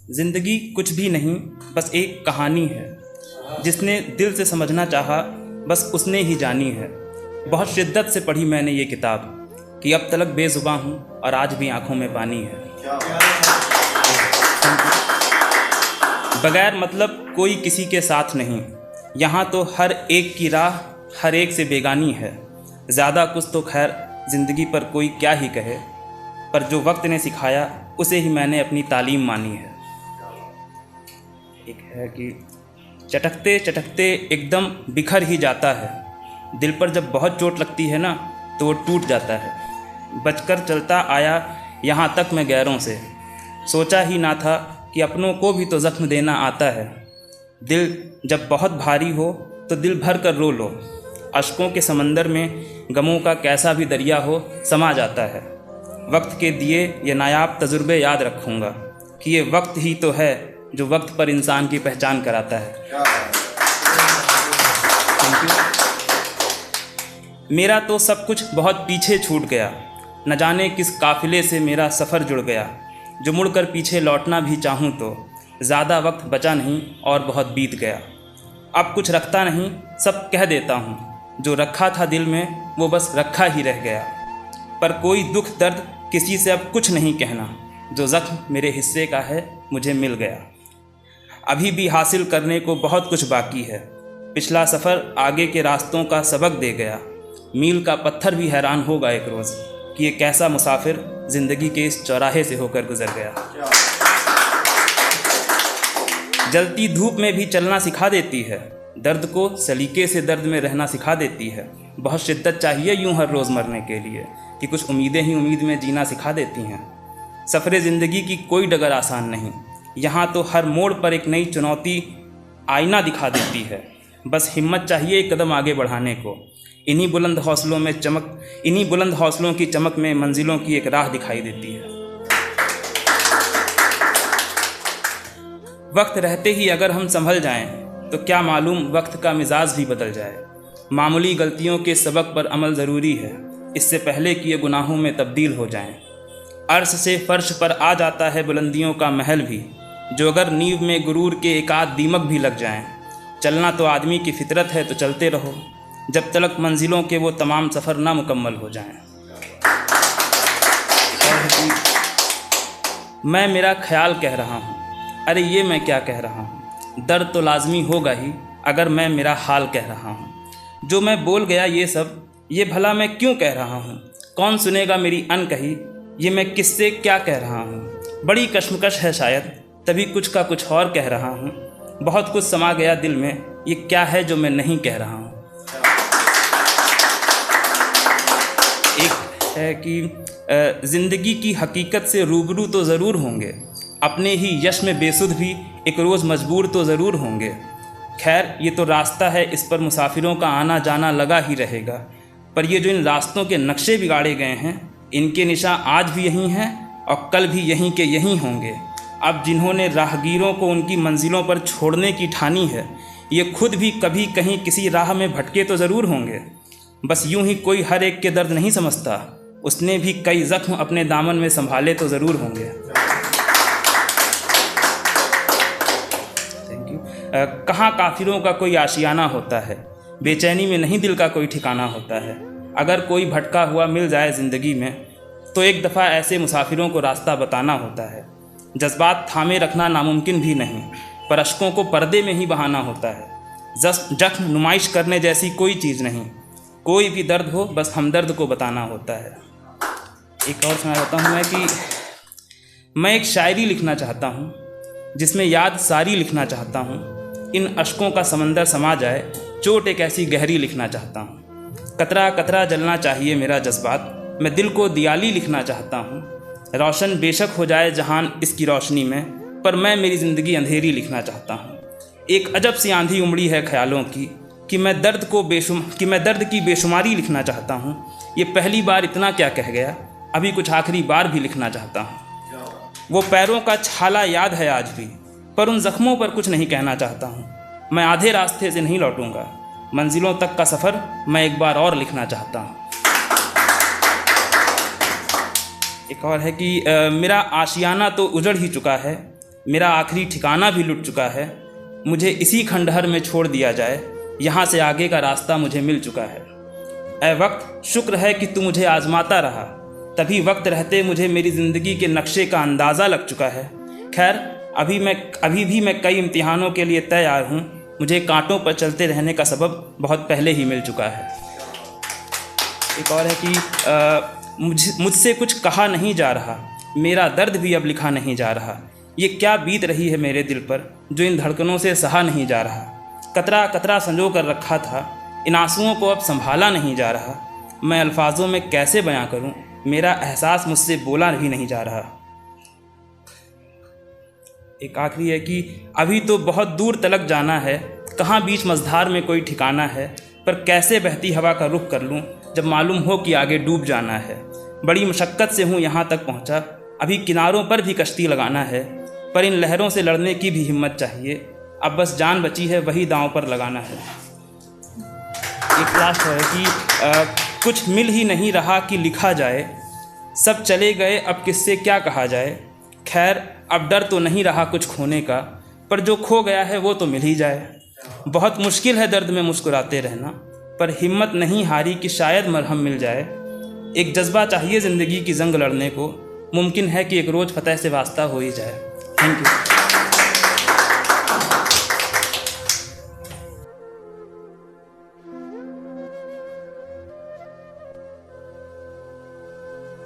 जिंदगी कुछ भी नहीं, बस एक कहानी है। जिसने दिल से समझना चाहा, बस उसने ही जानी है। बहुत शिद्दत से पढ़ी मैंने ये किताब कि अब तलक बेज़ुबां हूँ और आज भी आंखों में पानी है। बगैर मतलब कोई किसी के साथ नहीं, यहाँ तो हर एक की राह हर एक से बेगानी है। ज़्यादा कुछ तो खैर ज़िंदगी पर कोई क्या ही कहे, पर जो वक्त ने सिखाया उसे ही मैंने अपनी तालीम मानी है। एक है कि चटकते चटकते एकदम बिखर ही जाता है। दिल पर जब बहुत चोट लगती है ना, तो वो टूट जाता है। बचकर चलता आया यहाँ तक मैं गैरों से, सोचा ही ना था कि अपनों को भी तो ज़ख्म देना आता है। दिल जब बहुत भारी हो तो दिल भर कर रो लो। अश्कों के समंदर में गमों का कैसा भी दरिया हो समा जाता है। वक्त के दिए ये नायाब तजुर्बे याद रखूँगा कि ये वक्त ही तो है जो वक्त पर इंसान की पहचान कराता है। मेरा तो सब कुछ बहुत पीछे छूट गया, न जाने किस काफिले से मेरा सफ़र जुड़ गया। जो मुड़कर पीछे लौटना भी चाहूँ तो ज़्यादा वक्त बचा नहीं और बहुत बीत गया। अब कुछ रखता नहीं, सब कह देता हूँ। जो रखा था दिल में वो बस रखा ही रह गया। पर कोई दुख दर्द किसी से अब कुछ नहीं कहना। जो ज़ख्म मेरे हिस्से का है मुझे मिल गया। अभी भी हासिल करने को बहुत कुछ बाकी है। पिछला सफ़र आगे के रास्तों का सबक दे गया। मील का पत्थर भी हैरान होगा एक रोज़ कि ये कैसा मुसाफिर ज़िंदगी के इस चौराहे से होकर गुजर गया। जलती धूप में भी चलना सिखा देती है। दर्द को सलीके से दर्द में रहना सिखा देती है। बहुत शिद्दत चाहिए यूं हर रोज़ मरने के लिए कि कुछ उम्मीदें ही उम्मीद में जीना सिखा देती हैं। सफ़रे ज़िंदगी की कोई डगर आसान नहीं, यहाँ तो हर मोड़ पर एक नई चुनौती आईना दिखा देती है। बस हिम्मत चाहिए एक कदम आगे बढ़ाने को। इन्हीं बुलंद हौसलों की चमक में मंजिलों की एक राह दिखाई देती है। वक्त रहते ही अगर हम संभल जाएं तो क्या मालूम वक्त का मिजाज भी बदल जाए। मामूली गलतियों के सबक पर अमल ज़रूरी है, इससे पहले कि ये गुनाहों में तब्दील हो जाएं। अर्श से फर्श पर आ जाता है बुलंदियों का महल भी, जो अगर नींव में गुरूर के एक आध दीमक भी लग जाएं। चलना तो आदमी की फितरत है, तो चलते रहो जब तलक मंजिलों के वो तमाम सफ़र ना मुकम्मल हो जाएं। मैं मेरा ख्याल कह रहा हूँ, अरे ये मैं क्या कह रहा हूँ। दर्द तो लाजमी होगा ही अगर मैं मेरा हाल कह रहा हूँ। जो मैं बोल गया ये सब, ये भला मैं क्यों कह रहा हूँ। कौन सुनेगा मेरी अनकही, ये मैं किससे क्या कह रहा हूँ। बड़ी कश्मकश है शायद, तभी कुछ का कुछ और कह रहा हूँ। बहुत कुछ समा गया दिल में, ये क्या है जो मैं नहीं कह रहा हूँ। एक है कि ज़िंदगी की हकीकत से रूबरू तो ज़रूर होंगे, अपने ही यश में बेसुध भी एक रोज़ मजबूर तो ज़रूर होंगे। खैर ये तो रास्ता है, इस पर मुसाफिरों का आना जाना लगा ही रहेगा। पर ये जो इन रास्तों के नक्शे बिगाड़े गए हैं, इनके निशान आज भी यहीं हैं और कल भी यहीं के यहीं होंगे। अब जिन्होंने राहगीरों को उनकी मंजिलों पर छोड़ने की ठानी है, ये खुद भी कभी कहीं किसी राह में भटके तो ज़रूर होंगे। बस यूं ही कोई हर एक के दर्द नहीं समझता, उसने भी कई ज़ख्म अपने दामन में संभाले तो ज़रूर होंगे। Thank you. कहाँ काफिरों का कोई आशियाना होता है, बेचैनी में नहीं दिल का कोई ठिकाना होता है। अगर कोई भटका हुआ मिल जाए ज़िंदगी में, तो एक दफ़ा ऐसे मुसाफिरों को रास्ता बताना होता है। जज्बात थामे रखना नामुमकिन भी नहीं, पर अश्कों को पर्दे में ही बहाना होता है। जख्म नुमाइश करने जैसी कोई चीज़ नहीं, कोई भी दर्द हो बस हमदर्द को बताना होता है। एक और सुना देता हूँ मैं कि मैं एक शायरी लिखना चाहता हूँ, जिसमें याद सारी लिखना चाहता हूँ। इन अश्कों का समंदर समा जाए, चोट एक ऐसी गहरी लिखना चाहता हूँ। कतरा कतरा जलना चाहिए मेरा जज्बात, मैं दिल को दियाली लिखना चाहता हूँ। रोशन बेशक हो जाए जहान इसकी रोशनी में, पर मैं मेरी ज़िंदगी अंधेरी लिखना चाहता हूँ। एक अजब सी आंधी उमड़ी है ख्यालों की कि मैं दर्द की बेशुमारी लिखना चाहता हूँ। ये पहली बार इतना क्या कह गया, अभी कुछ आखिरी बार भी लिखना चाहता हूँ। वो पैरों का छाला याद है आज भी, पर उन ज़ख्मों पर कुछ नहीं कहना चाहता हूँ। मैं आधे रास्ते से नहीं लौटूंगा, मंजिलों तक का सफ़र मैं एक बार और लिखना चाहता हूँ। एक और है कि मेरा आशियाना तो उजड़ ही चुका है, मेरा आखिरी ठिकाना भी लुट चुका है। मुझे इसी खंडहर में छोड़ दिया जाए, यहाँ से आगे का रास्ता मुझे मिल चुका है। ऐ वक्त, शुक्र है कि तू मुझे आजमाता रहा, तभी वक्त रहते मुझे मेरी ज़िंदगी के नक्शे का अंदाज़ा लग चुका है। खैर, अभी भी मैं कई इम्तिहानों के लिए तैयार हूँ। मुझे कांटों पर चलते रहने का सबब बहुत पहले ही मिल चुका है। एक और है कि मुझसे कुछ कहा नहीं जा रहा, मेरा दर्द भी अब लिखा नहीं जा रहा। ये क्या बीत रही है मेरे दिल पर, जो इन धड़कनों से सहा नहीं जा रहा। कतरा कतरा संजो कर रखा था, इन आंसुओं को अब संभाला नहीं जा रहा। मैं अल्फाजों में कैसे बयां करूं, मेरा एहसास मुझसे बोला भी नहीं जा रहा। एक आखिरी है कि अभी तो बहुत दूर तलक जाना है, कहाँ बीच मझधार में कोई ठिकाना है। पर कैसे बहती हवा का रुख कर लूँ, जब मालूम हो कि आगे डूब जाना है। बड़ी मशक्क़त से हूँ यहाँ तक पहुँचा, अभी किनारों पर भी कश्ती लगाना है। पर इन लहरों से लड़ने की भी हिम्मत चाहिए, अब बस जान बची है वही दांव पर लगाना है। एक लास्ट है कि कुछ मिल ही नहीं रहा कि लिखा जाए, सब चले गए अब किससे क्या कहा जाए। खैर, अब डर तो नहीं रहा कुछ खोने का, पर जो खो गया है वो तो मिल ही जाए। बहुत मुश्किल है दर्द में मुस्कुराते रहना, पर हिम्मत नहीं हारी कि शायद मरहम मिल जाए। एक जज्बा चाहिए ज़िंदगी की जंग लड़ने को, मुमकिन है कि एक रोज़ फतह से वास्ता हो ही जाए। Thank you.